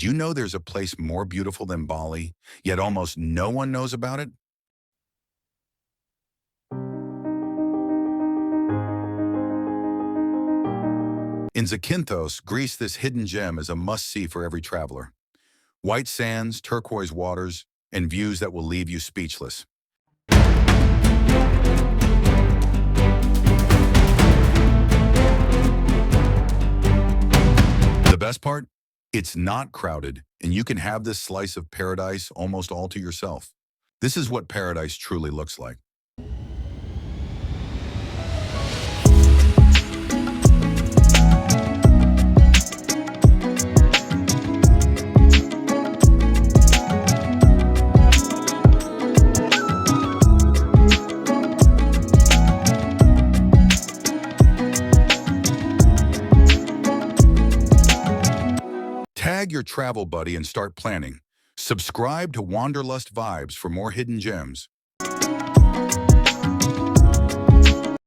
you know there's a place more beautiful than Bali, yet almost no one knows about it? In Zakynthos, Greece, this hidden gem is a must-see for every traveler. White sands, turquoise waters, and views that will leave you speechless. The best part? It's not crowded, and you can have this slice of paradise almost all to yourself. This is what paradise truly looks like. Tag your travel buddy and start planning. Subscribe to Wanderlust Vibes for more hidden gems.